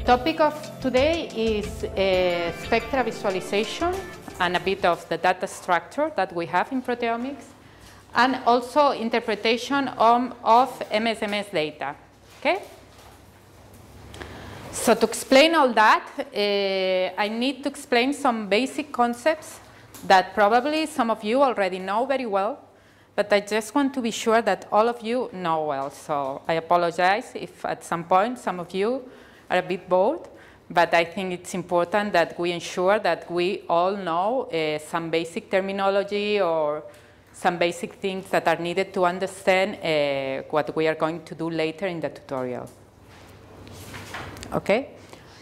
topic of today is Spectra visualization and a bit of the data structure that we have in proteomics, and also interpretation of MSMS data. Okay? So to explain all that, I need to explain some basic concepts that probably some of you already know very well, but I just want to be sure that all of you know well. So I apologize if at some point some of you are a bit bored, but I think it's important that we ensure that we all know some basic terminology or some basic things that are needed to understand what we are going to do later in the tutorial. Okay,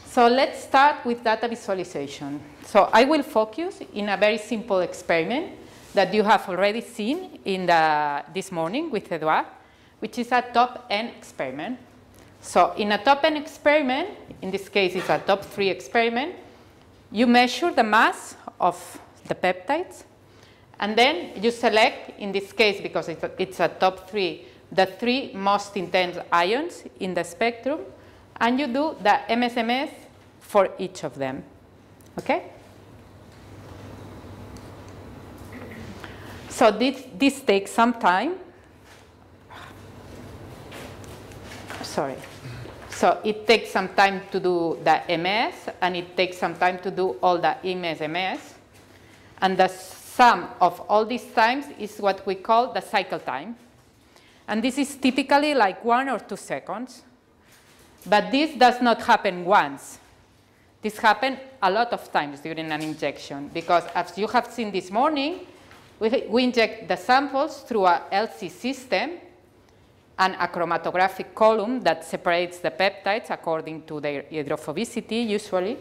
so let's start with data visualization. So I will focus in a very simple experiment that you have already seen in this morning with Edouard, which is a top-N experiment. So in a top-N experiment, in this case it's a top-3 experiment, you measure the mass of the peptides, and then you select, in this case, because it's a top-3, the 3 most intense ions in the spectrum, and you do the MSMS for each of them. Okay? So this takes some time. Sorry. So it takes some time to do the MS, and it takes some time to do all the MSMS. And the sum of all these times is what we call the cycle time. And this is typically like 1 or 2 seconds. But this does not happen once. This happens a lot of times during an injection, because as you have seen this morning, we inject the samples through a LC system and a chromatographic column that separates the peptides according to their hydrophobicity, usually.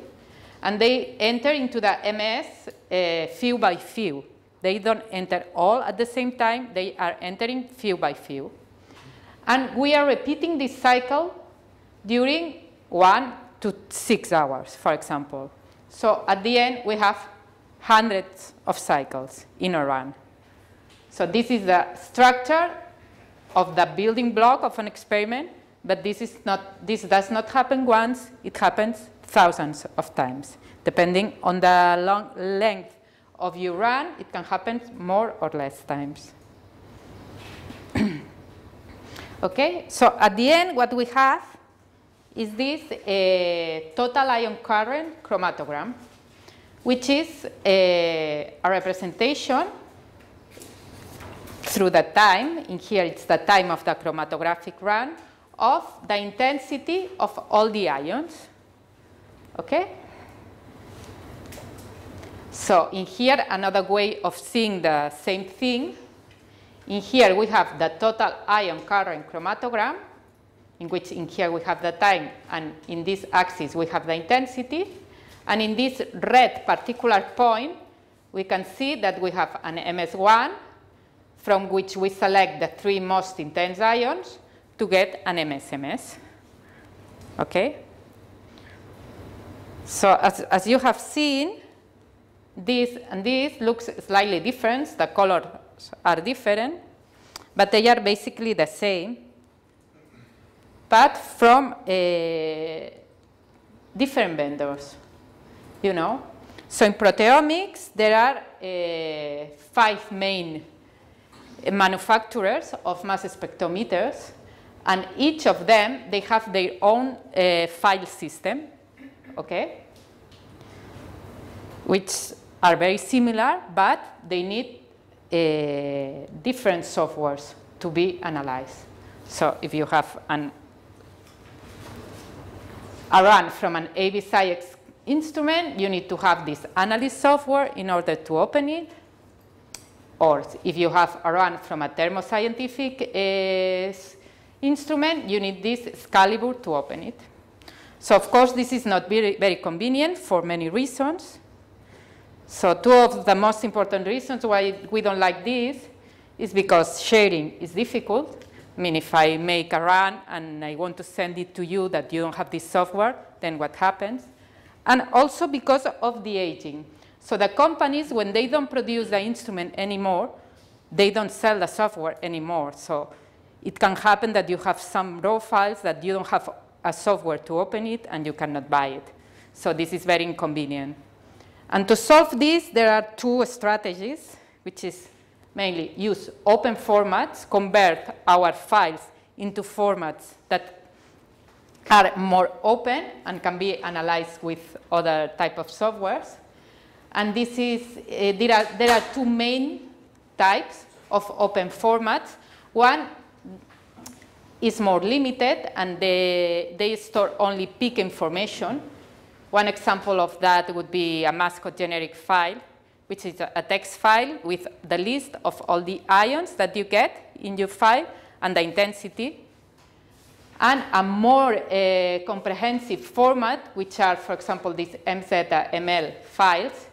And they enter into the MS few by few. They don't enter all at the same time. They are entering few by few. And we are repeating this cycle during 1 to 6 hours, for example. So at the end, we have hundreds of cycles in a run. So this is the structure of the building block of an experiment, but this does not happen once. It happens thousands of times. Depending on the length of your run, it can happen more or less times. Okay, so at the end, what we have is this total ion current chromatogram, which is a representation through the time. In here, it's the time of the chromatographic run of the intensity of all the ions. Okay? So in here, another way of seeing the same thing. In here, we have the total ion current chromatogram, in which in here we have the time, and in this axis we have the intensity. And in this red particular point, we can see that we have an MS1, from which we select the 3 most intense ions to get an MSMS. Okay? So as you have seen, this and this looks slightly different. The colors are different, but they are basically the same, but from different vendors. You know? So in proteomics, there are 5 main manufacturers of mass spectrometers, and each of them, they have their own file system, okay? Which are very similar, but they need different softwares to be analyzed. So if you have a run from an ABSciX instrument, you need to have this analyst software in order to open it. Or if you have a run from a thermoscientific instrument, you need this Excalibur to open it. So of course, this is not very, very convenient for many reasons. So 2 of the most important reasons why we don't like this is because sharing is difficult. I mean, if I make a run and I want to send it to you that you don't have this software, then what happens? And also because of the aging. So the companies, when they don't produce the instrument anymore, they don't sell the software anymore. So it can happen that you have some raw files that you don't have a software to open it, and you cannot buy it. So this is very inconvenient. And to solve this, there are two strategies, which is mainly use open formats, convert our files into formats that are more open and can be analyzed with other type of softwares. And this is, there are two main types of open formats. One is more limited, and they store only peak information. One example of that would be a mascot generic file, which is a text file with the list of all the ions that you get in your file and the intensity. And a more comprehensive format, which are, for example, these MZML files,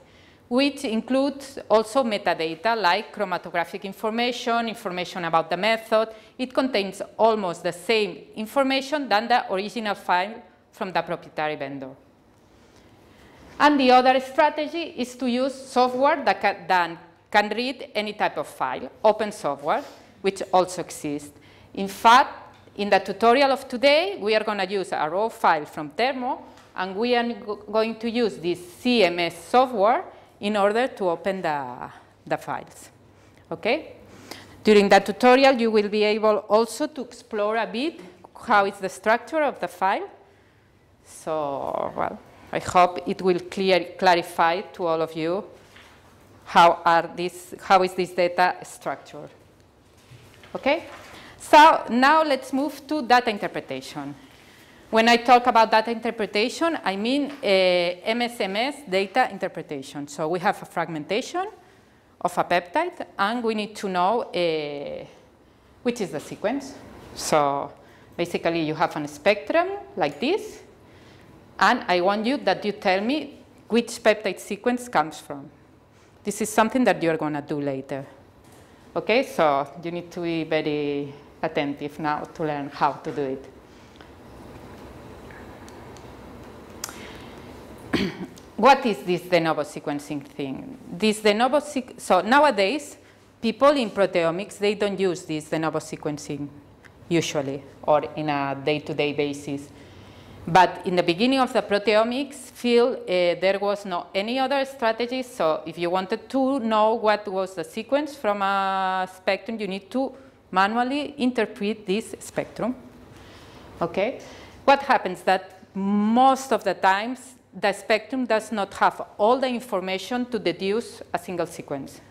which includes also metadata like chromatographic information, information about the method. It contains almost the same information than the original file from the proprietary vendor. And the other strategy is to use software that can read any type of file, open software, which also exists. In fact, in the tutorial of today, we are going to use a raw file from Thermo, and we are going to use this CMS software in order to open the files. Okay? During the tutorial, you will be able also to explore a bit how is the structure of the file. So, well, I hope it will clarify to all of you how is this data structured. Okay? So now let's move to data interpretation. When I talk about data interpretation, I mean MSMS data interpretation. So we have a fragmentation of a peptide, and we need to know which is the sequence. So basically, you have a spectrum like this, and I want you that you tell me which peptide sequence comes from. This is something that you're going to do later. Okay, so you need to be very attentive now to learn how to do it. What is this de novo sequencing thing? This de novo so nowadays, people in proteomics, they don't use this de novo sequencing usually or in a day-to-day basis. But in the beginning of the proteomics field, there was no any other strategy. So if you wanted to know what was the sequence from a spectrum, you need to manually interpret this spectrum. Okay? What happens that most of the times, the spectrum does not have all the information to deduce a single sequence.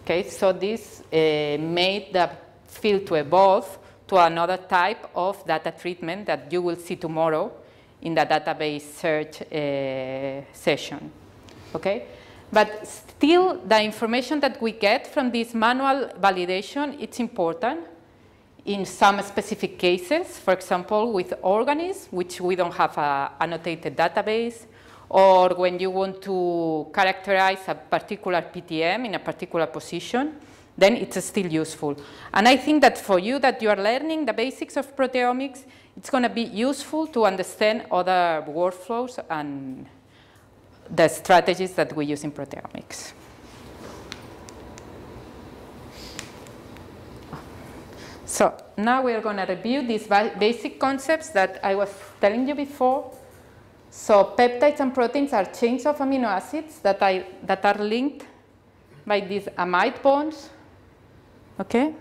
Okay? So this made the field to evolve to another type of data treatment that you will see tomorrow in the database search session. Okay? But still, the information that we get from this manual validation, it's important in some specific cases, for example, with organisms, which we don't have an annotated database, or when you want to characterize a particular PTM in a particular position, then it's still useful. And I think that for you that you are learning the basics of proteomics, it's going to be useful to understand other workflows and the strategies that we use in proteomics. So now we are going to review these basic concepts that I was telling you before. So peptides and proteins are chains of amino acids that are linked by these amide bonds. Okay?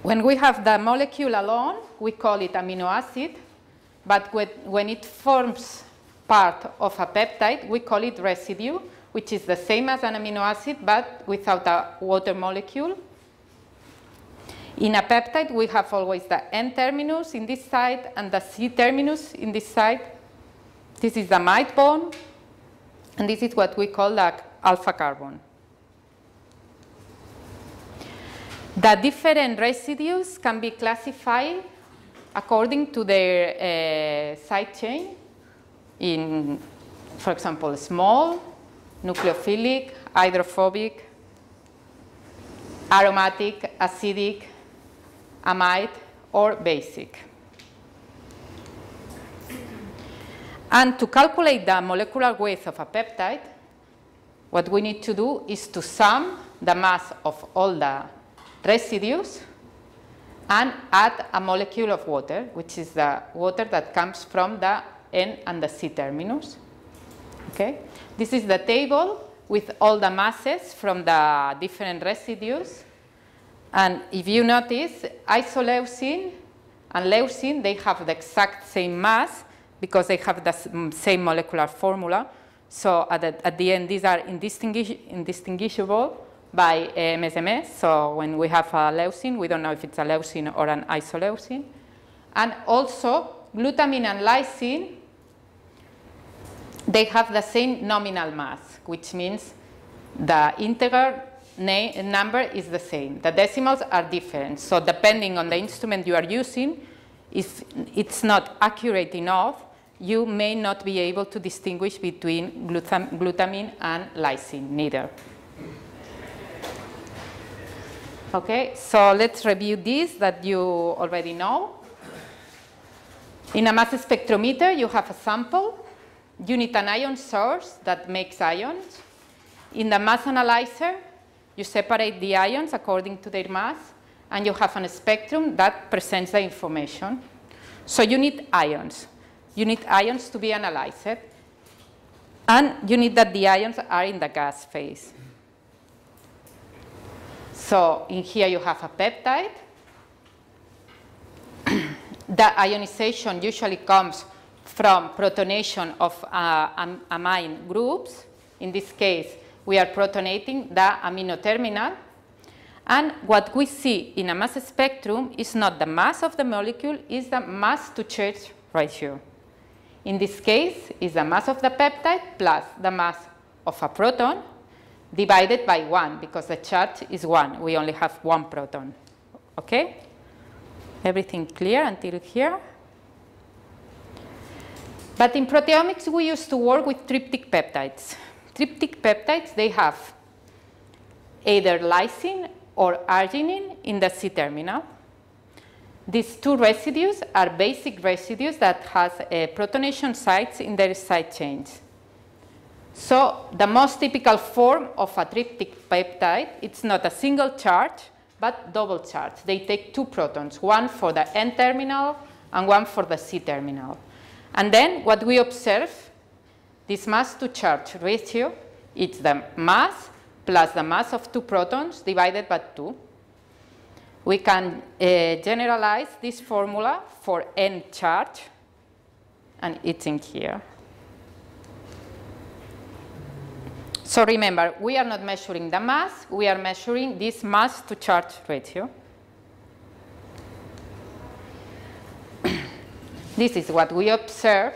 When we have the molecule alone, we call it amino acid. But when it forms part of a peptide, we call it residue, which is the same as an amino acid, but without a water molecule. In a peptide, we have always the N-terminus in this side and the C-terminus in this side. This is the amide bond, and this is what we call the alpha carbon. The different residues can be classified according to their side chain in, for example, small, nucleophilic, hydrophobic, aromatic, acidic, amide, or basic. And to calculate the molecular weight of a peptide, what we need to do is to sum the mass of all the residues and add a molecule of water, which is the water that comes from the N and the C terminus. Okay? This is the table with all the masses from the different residues. And if you notice, isoleucine and leucine, they have the exact same mass because they have the same molecular formula. So at the end, these are indistinguishable by MS-MS. So when we have a leucine, we don't know if it's a leucine or an isoleucine. And also, glutamine and lysine, they have the same nominal mass, which means the integer number is the same. The decimals are different. So depending on the instrument you are using, if it's not accurate enough, you may not be able to distinguish between glutamine and lysine, neither. Okay, so let's review this that you already know. In a mass spectrometer, you have a sample. You need an ion source that makes ions. In the mass analyzer, you separate the ions according to their mass, and you have a spectrum that presents the information. So you need ions. You need ions to be analyzed, and you need that the ions are in the gas phase. So in here you have a peptide. The ionization usually comes from protonation of amine groups. In this case, we are protonating the amino terminal. And what we see in a mass spectrum is not the mass of the molecule, it's the mass to charge ratio. In this case, it's the mass of the peptide plus the mass of a proton divided by 1, because the charge is 1. We only have 1 proton. Okay? Everything clear until here? But in proteomics, we used to work with tryptic peptides. Tryptic peptides, they have either lysine or arginine in the C-terminal. These two residues are basic residues that has protonation sites in their side chains. So the most typical form of a tryptic peptide, it's not a single charge, but double charge. They take 2 protons, one for the N-terminal and one for the C-terminal. And then what we observe, this mass to charge ratio, it's the mass plus the mass of 2 protons divided by 2. We can generalize this formula for N charge, and it's in here. So remember, we are not measuring the mass, we are measuring this mass to charge ratio. This is what we observe,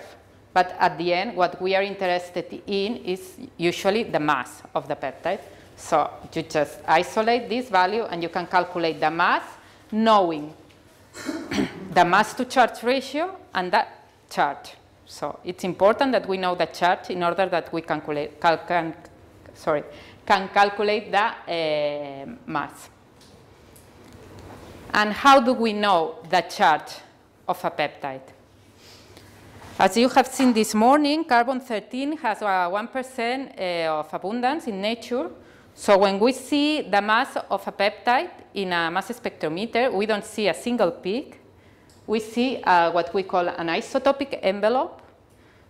but at the end, what we are interested in is usually the mass of the peptide. So you just isolate this value and you can calculate the mass knowing the mass to charge ratio and the charge. So it's important that we know the charge in order that we can calculate the mass. And how do we know the charge of a peptide? As you have seen this morning, carbon-13 has 1% of abundance in nature. So when we see the mass of a peptide in a mass spectrometer, we don't see a single peak. We see what we call an isotopic envelope.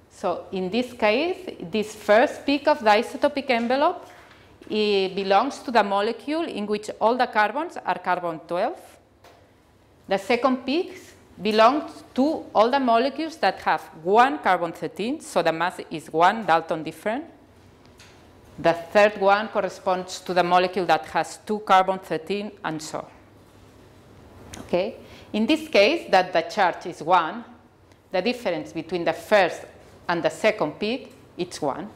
So in this case, this first peak of the isotopic envelope, it belongs to the molecule in which all the carbons are carbon-12. The second peak belongs to all the molecules that have 1 carbon-13, so the mass is 1 Dalton different. The third one corresponds to the molecule that has 2 carbon-13, and so on. Okay? In this case, that the charge is 1, the difference between the first and the second peak, it's 1.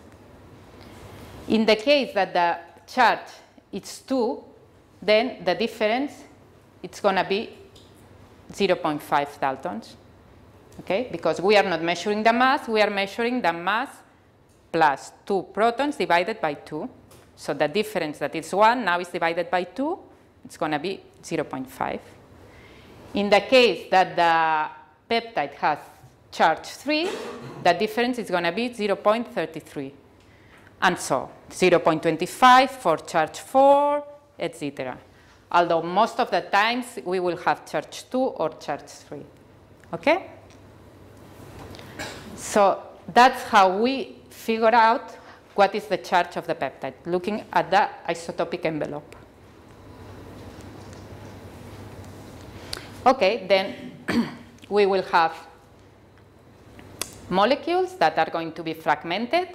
In the case that the charge is 2, then the difference, it's going to be 0.5 Daltons. Okay? Because we are not measuring the mass, we are measuring the mass plus 2 protons divided by 2. So the difference that is 1 now is divided by 2. It's going to be 0.5. In the case that the peptide has charge 3, the difference is going to be 0.33. And so 0.25 for charge 4, etc. although most of the times we will have charge 2 or charge 3. Okay? So that's how we figure out what is the charge of the peptide, looking at the isotopic envelope. Okay, then we will have molecules that are going to be fragmented,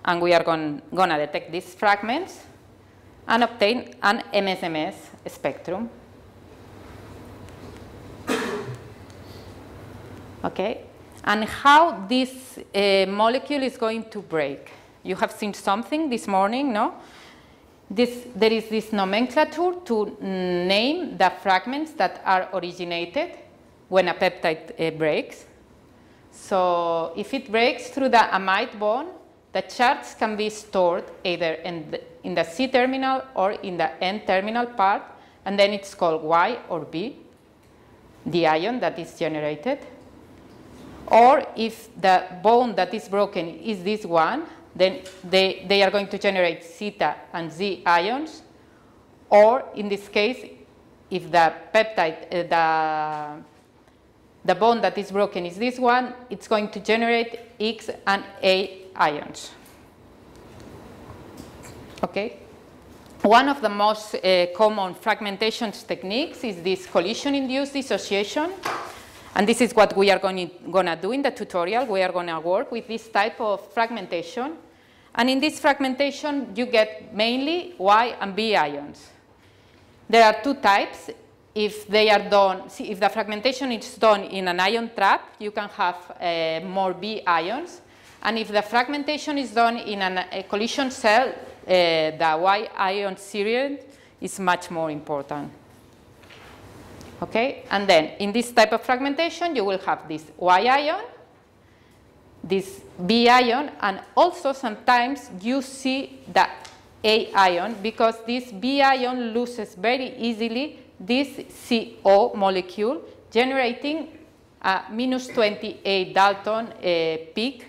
and we are going to detect these fragments and obtain an MS-MS spectrum. Okay, and how this molecule is going to break. You have seen something this morning, no? There is this nomenclature to name the fragments that are originated when a peptide breaks. So if it breaks through the amide bond, the charge can be stored either in the C-terminal or in the N-terminal part, and then it's called Y or B, the ion that is generated. Or if the bond that is broken is this one, then they are going to generate zeta and Z ions. Or in this case, if the peptide, the bond that is broken is this one, it's going to generate X and A ions. Okay? One of the most common fragmentation techniques is this collision-induced dissociation. And this is what we are going to do in the tutorial. We are going to work with this type of fragmentation. And in this fragmentation, you get mainly Y and B ions. There are two types. If they are done, if the fragmentation is done in an ion trap, you can have more B ions. And if the fragmentation is done in a collision cell, the Y ion series is much more important. Okay, and then in this type of fragmentation, you will have this Y ion, this B ion, and also sometimes you see the A ion, because this B ion loses very easily this CO molecule, generating a -28 Dalton peak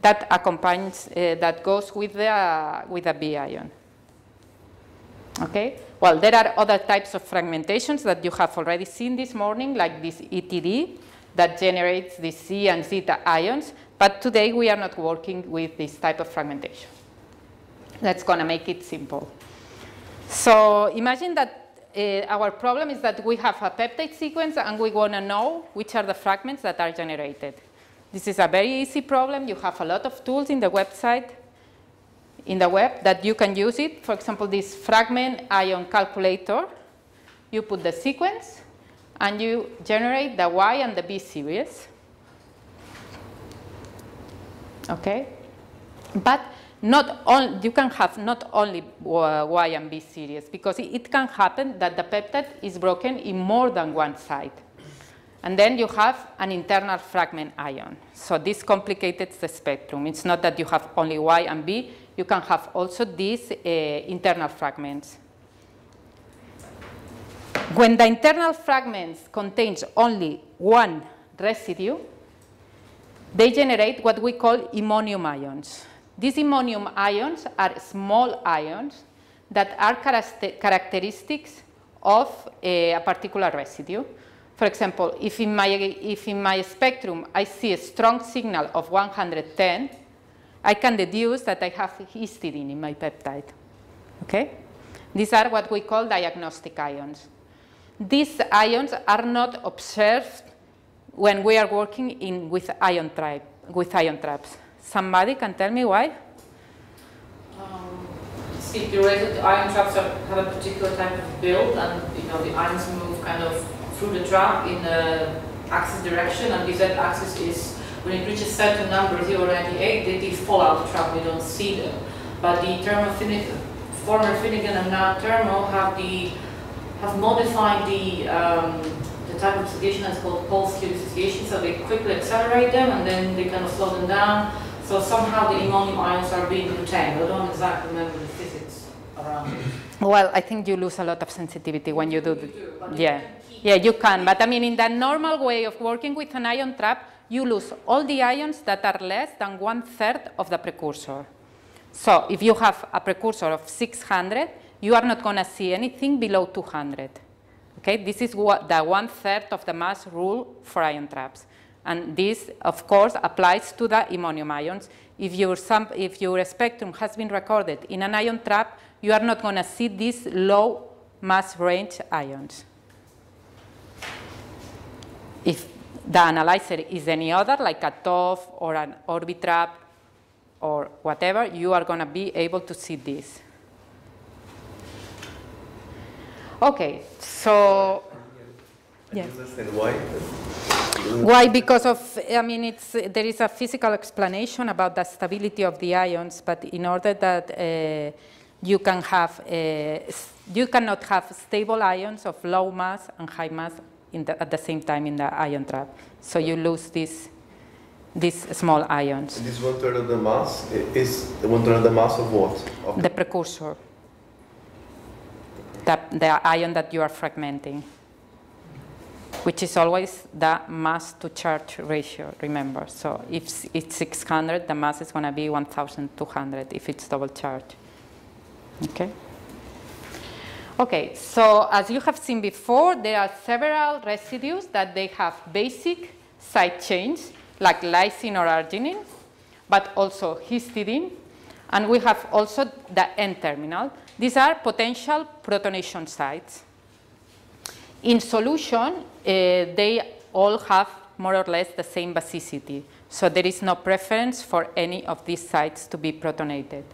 that accompanies, that goes with the B ion. Okay. Well, there are other types of fragmentations that you have already seen this morning, like this ETD that generates the C and zeta ions. But today we are not working with this type of fragmentation. That's going to make it simple. So imagine that our problem is that we have a peptide sequence and we want to know which are the fragments that are generated. This is a very easy problem. You have a lot of tools in the website, in the web, that you can use it. For example, this fragment ion calculator. You put the sequence and you generate the Y and the B series. Okay? But you can have not only Y and B series, because it can happen that the peptide is broken in more than one site. And then you have an internal fragment ion. So this complicates the spectrum. It's not that you have only Y and B. You can have also these internal fragments. When the internal fragments contains only one residue, they generate what we call ammonium ions. These ammonium ions are small ions that are characteristics of a particular residue. For example, if in my spectrum I see a strong signal of 110, I can deduce that I have histidine in my peptide. Okay? These are what we call diagnostic ions. These ions are not observed when we are working with ion traps. Somebody can tell me why? See, theoretically, ion traps have a particular type of build, and the ions move kind of through the trap in the axis direction, and the z-axis is, when it reaches certain number, 0.98, they fall out of the trap, we don't see them. But the former Finnegan and now Thermo have modified the type of dissociation that's called pulse Q dissociation, so they quickly accelerate them and then they kind of slow them down. So somehow the ammonium ions are being retained. I don't exactly remember the physics around it. Well, I think you lose a lot of sensitivity when you do yeah. Yeah, you can. But I mean, in the normal way of working with an ion trap, you lose all the ions that are less than 1/3 of the precursor. So if you have a precursor of 600, you are not going to see anything below 200. Okay, this is what the 1/3 of the mass rule for ion traps. And this, of course, applies to the ammonium ions. If your spectrum has been recorded in an ion trap, you are not going to see these low mass range ions. If the analyzer is any other, like a TOF or an Orbitrap or whatever, you are going to be able to see this. Okay, so yes. Why? Why? Because of, I mean, there is a physical explanation about the stability of the ions, but in order that you cannot have stable ions of low mass and high mass at the same time in the ion trap. So you lose these small ions. And this 1/3 of the mass is 1/3 of the mass of what? Of the precursor. The ion that you are fragmenting, which is always the mass to charge ratio, remember. So if it's 600, the mass is going to be 1,200 if it's double charged. Okay? Okay, so as you have seen before, there are several residues that they have basic side chains, like lysine or arginine, but also histidine. And we have also the N-terminal. These are potential protonation sites. In solution, they all have more or less the same basicity. So there is no preference for any of these sites to be protonated.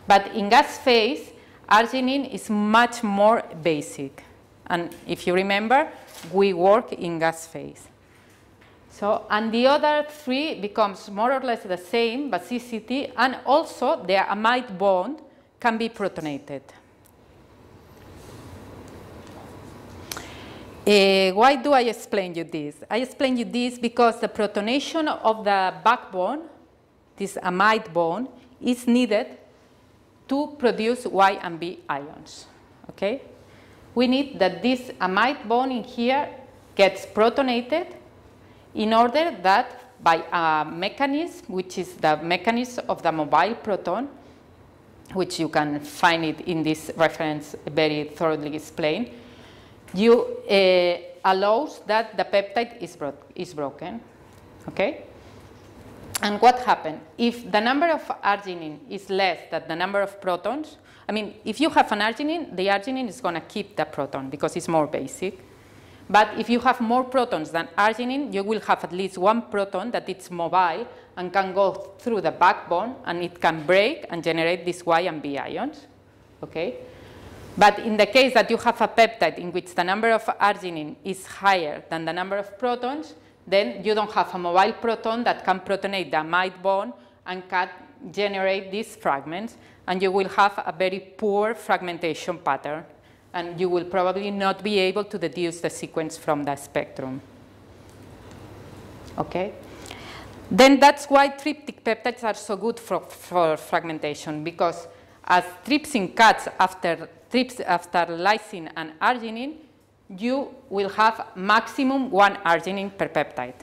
But in gas phase, arginine is much more basic. And if you remember, we work in gas phase. So, and the other three becomes more or less the same basicity, and also the amide bond can be protonated. Why do I explain you this? I explain you this because the protonation of the backbone, this amide bond, is needed to produce Y and B ions. Okay? We need that this amide bond in here gets protonated in order that by a mechanism, which is the mechanism of the mobile proton, which you can find it in this reference very thoroughly explained, you allows that the peptide is broken. Okay? And what happens? If the number of arginine is less than the number of protons, I mean, if you have an arginine, the arginine is going to keep the proton because it's more basic. But if you have more protons than arginine, you will have at least one proton that is mobile and can go through the backbone, and it can break and generate these Y and B ions. Okay? But in the case that you have a peptide in which the number of arginine is higher than the number of protons, then you don't have a mobile proton that can protonate the amide bond and can generate these fragments, and you will have a very poor fragmentation pattern, and you will probably not be able to deduce the sequence from the spectrum. Okay? Then that's why tryptic peptides are so good for fragmentation, because as trypsin cuts after lysine and arginine, you will have maximum one arginine per peptide.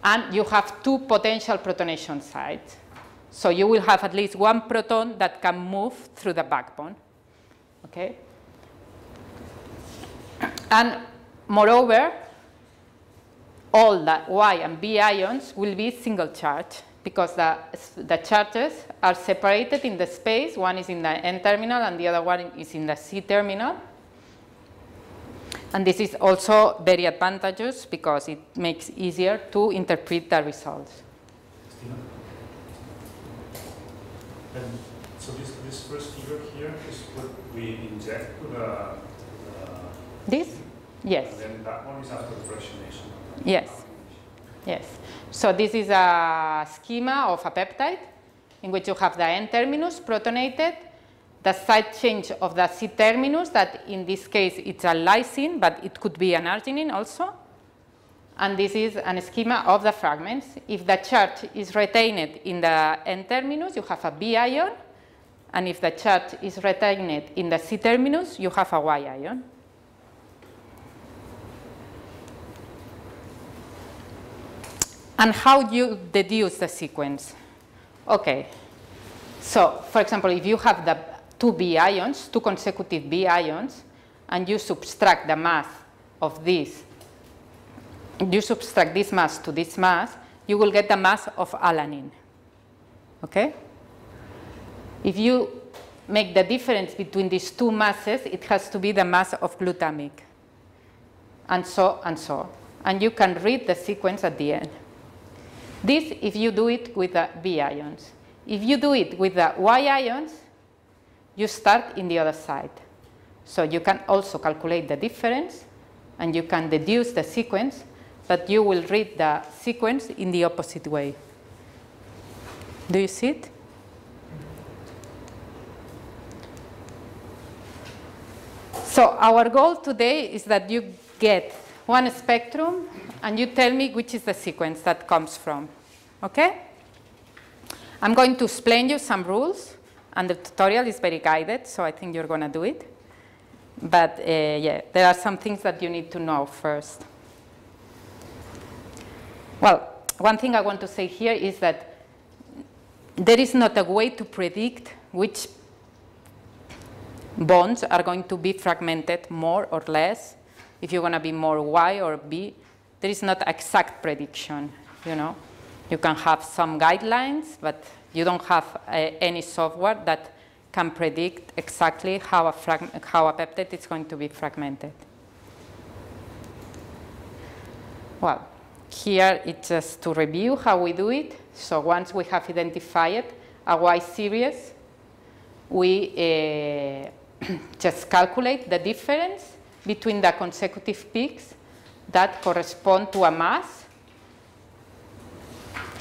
And you have two potential protonation sites. So you will have at least one proton that can move through the backbone. Okay? And moreover, all the Y and B ions will be single charge because the charges are separated in the space. One is in the N-terminal and the other one is in the C-terminal. And this is also very advantageous because it makes it easier to interpret the results. Cristina? And so this first figure here is what we inject to the This? Yes. And then that one is after the fractionation. Yes. Yes. So this is a schema of a peptide in which you have the N-terminus protonated, the side change of the C-terminus, that in this case it's a lysine, but it could be an arginine also. And this is a schema of the fragments. If the charge is retained in the N-terminus, you have a B ion. And if the charge is retained in the C-terminus, you have a Y ion. And how you deduce the sequence? Okay. So, for example, if you have the two B ions, two consecutive B ions, and you subtract the mass of this, you subtract this mass to this mass, you will get the mass of alanine. Okay? If you make the difference between these two masses, it has to be the mass of glutamic, and so and so. And you can read the sequence at the end. This if you do it with the B ions. If you do it with the Y ions, you start in the other side. So you can also calculate the difference, and you can deduce the sequence, but you will read the sequence in the opposite way. Do you see it? So our goal today is that you get one spectrum, and you tell me which is the sequence that comes from. Okay? I'm going to explain you some rules, and the tutorial is very guided, so I think you're going to do it. But yeah, there are some things that you need to know first. Well, one thing I want to say here is that there is not a way to predict which bonds are going to be fragmented more or less, if you're going to be more Y or B. There is not exact prediction, you know. You can have some guidelines, but you don't have any software that can predict exactly how a peptide is going to be fragmented. Well, here it's just to review how we do it. So once we have identified a Y series, we just calculate the difference between the consecutive peaks that correspond to a mass.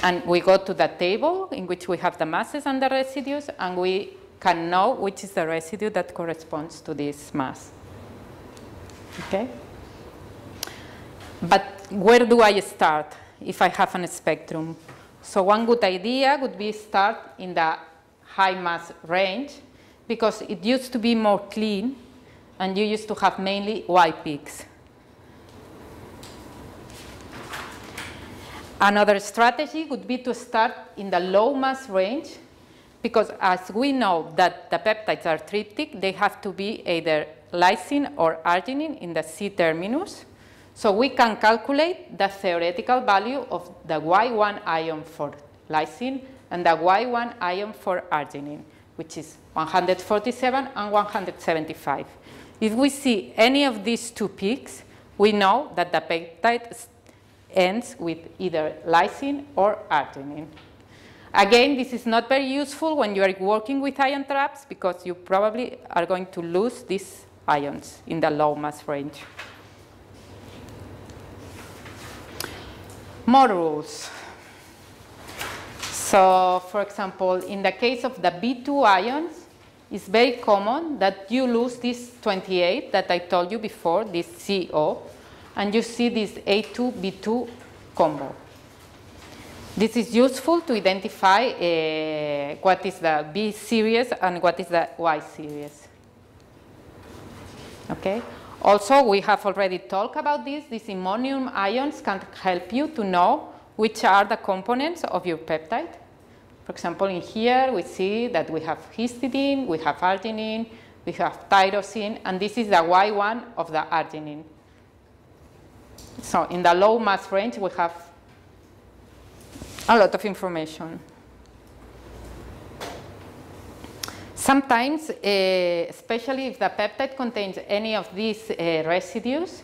And we go to the table in which we have the masses and the residues, and we can know which is the residue that corresponds to this mass. Okay? But where do I start if I have a spectrum? So one good idea would be start in the high mass range, because it used to be more clean, and you used to have mainly Y peaks. Another strategy would be to start in the low mass range, because as we know that the peptides are tryptic, they have to be either lysine or arginine in the C terminus. So we can calculate the theoretical value of the Y1 ion for lysine and the Y1 ion for arginine, which is 147 and 175. If we see any of these two peaks, we know that the peptide ends with either lysine or arginine. Again, this is not very useful when you are working with ion traps, because you probably are going to lose these ions in the low mass range. More rules. So, for example, in the case of the B2 ions, it's very common that you lose this 28 that I told you before, this CO, and you see this A2-B2 combo. This is useful to identify what is the B series and what is the Y series. Okay? Also, we have already talked about this. These ammonium ions can help you to know which are the components of your peptide. For example, in here we see that we have histidine, we have arginine, we have tyrosine, and this is the Y1 of the arginine. So in the low mass range, we have a lot of information. Sometimes, especially if the peptide contains any of these residues,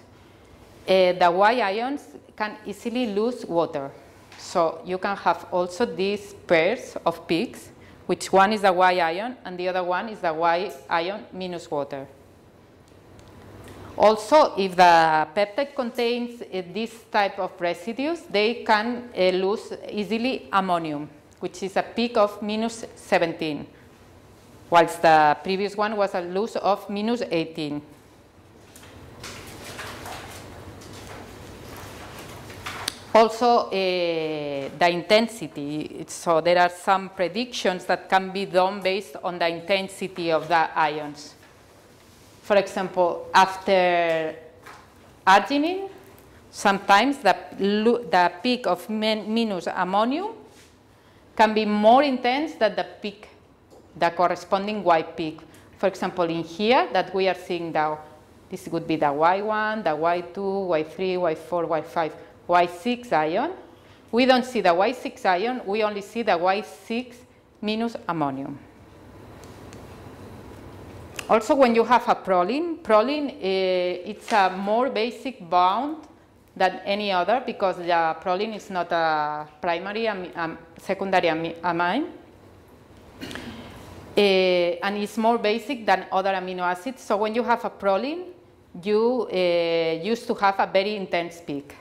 the Y ions can easily lose water. So you can have also these pairs of peaks, which one is the Y ion and the other one is the Y ion minus water. Also, if the peptide contains this type of residues, they can lose easily ammonium, which is a peak of minus 17, whilst the previous one was a loss of minus 18. Also, the intensity. So there are some predictions that can be done based on the intensity of the ions. For example, after arginine, sometimes the peak of minus ammonium can be more intense than the peak, the corresponding Y peak. For example, in here that we are seeing now, this would be the Y1, the Y2, Y3, Y4, Y5, Y6 ion. We don't see the Y6 ion, we only see the Y6 minus ammonium. Also, when you have a proline, it's a more basic bond than any other because the proline is not a primary, secondary amine. And it's more basic than other amino acids. So when you have a proline, you used to have a very intense peak.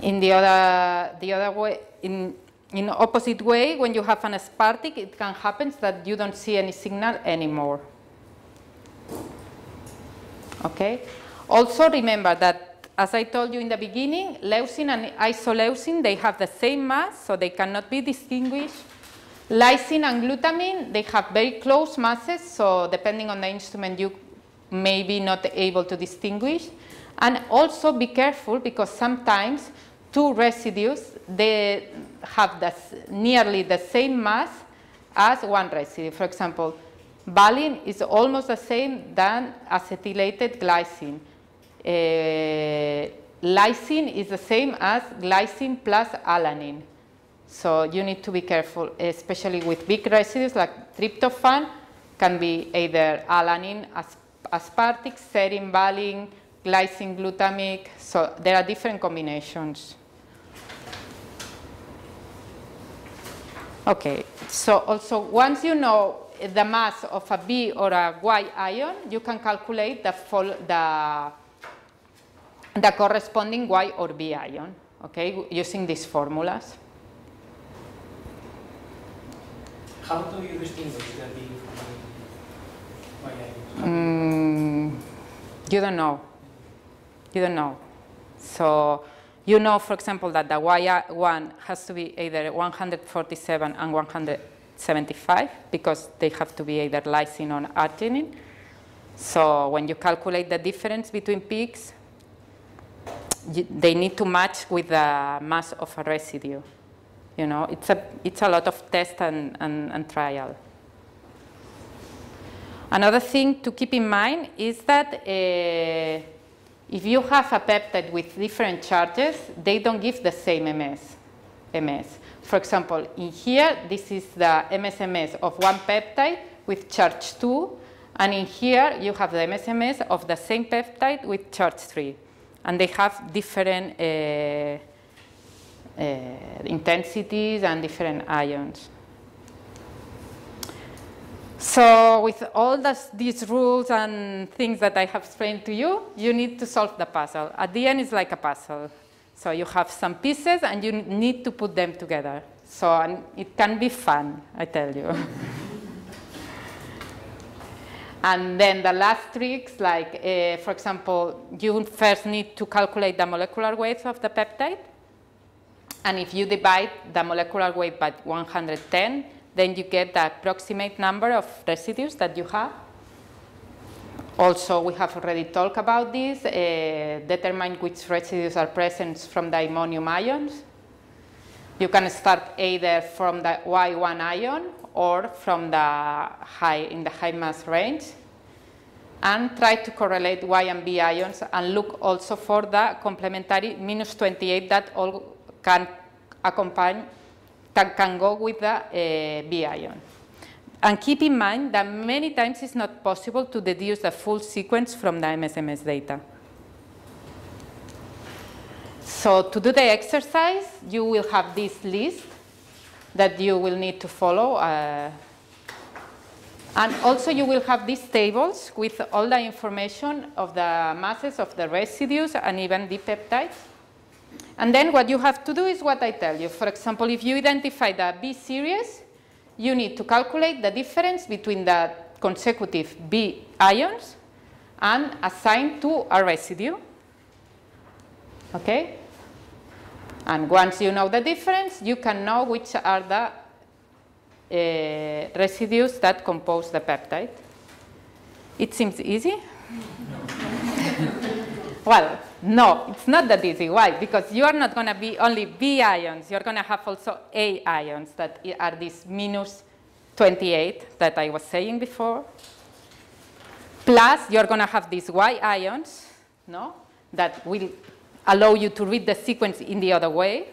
In the other way, in opposite way, when you have an aspartic, it can happen that you don't see any signal anymore. Okay. Also remember that, as I told you in the beginning, leucine and isoleucine, they have the same mass, so they cannot be distinguished. Lysine and glutamine, they have very close masses, so depending on the instrument, you may be not able to distinguish. And also be careful, because sometimes two residues, they have nearly the same mass as one residue. For example, valine is almost the same than acetylated glycine. Lysine is the same as glycine plus alanine. So you need to be careful, especially with big residues like tryptophan, can be either alanine, aspartic, serine, valine, glycine, glutamic. So there are different combinations. Okay, so also once you know the mass of a B or a Y ion, you can calculate the corresponding Y or B ion, okay, using these formulas. How do you distinguish the B from the Y ion? You don't know. You don't know. So you know, for example, that the Y1 has to be either 147 and 175 because they have to be either lysine or arginine. So when you calculate the difference between peaks, they need to match with the mass of a residue. You know, it's a lot of test and trial. Another thing to keep in mind is that if you have a peptide with different charges, they don't give the same MS. For example, in here, this is the MS of one peptide with charge 2, and in here you have the MS of the same peptide with charge 3. And they have different intensities and different ions. So with all these rules and things that I have explained to you, you need to solve the puzzle. At the end, it's like a puzzle. So you have some pieces, and you need to put them together. So it can be fun, I tell you. And then the last tricks, like, for example, you first need to calculate the molecular weight of the peptide. And if you divide the molecular weight by 110, then you get the approximate number of residues that you have. Also, we have already talked about this, determine which residues are present from the ammonium ions. You can start either from the Y1 ion or from the in the high mass range, and try to correlate Y and B ions, and look also for the complementary -28 that all can accompany, can go with the B ion. And keep in mind that many times it's not possible to deduce the full sequence from the MS data. So to do the exercise, you will have this list that you will need to follow. And also you will have these tables with all the information of the masses of the residues and even the peptides. And then what you have to do is what I tell you. For example, if you identify the B series, you need to calculate the difference between the consecutive B ions and assign to a residue. Okay? And once you know the difference, you can know which are the residues that compose the peptide. It seems easy? Well, no, it's not that easy. Why? Because you are not going to be only B ions. You're going to have also A ions that are these 28 that I was saying before. Plus, you're going to have these Y ions, no, that will allow you to read the sequence in the other way.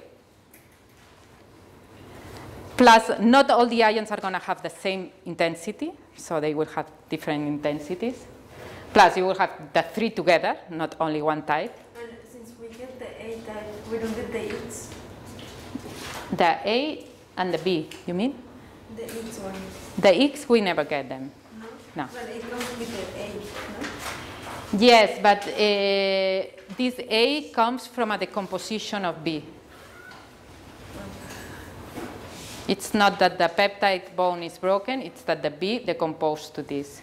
Plus, not all the ions are going to have the same intensity, so they will have different intensities. Plus, you will have the three together, not only one type. And since we get the A type, we don't get the X? The A and the B, you mean? The X one. The X, we never get them. No? No. But it comes with the A, no? Yes, but this A comes from a decomposition of B. It's not that the peptide bond is broken, it's that the B decomposed to this.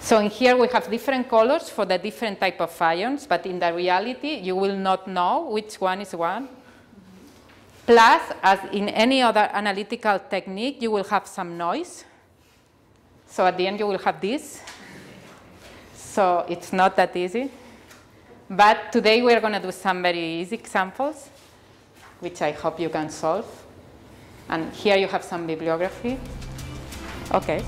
So in here we have different colors for the different type of ions, but in the reality you will not know which one is one. Plus, as in any other analytical technique, you will have some noise. So at the end you will have this. So it's not that easy. But today we are going to do some very easy examples, which I hope you can solve. And here you have some bibliography. Okay.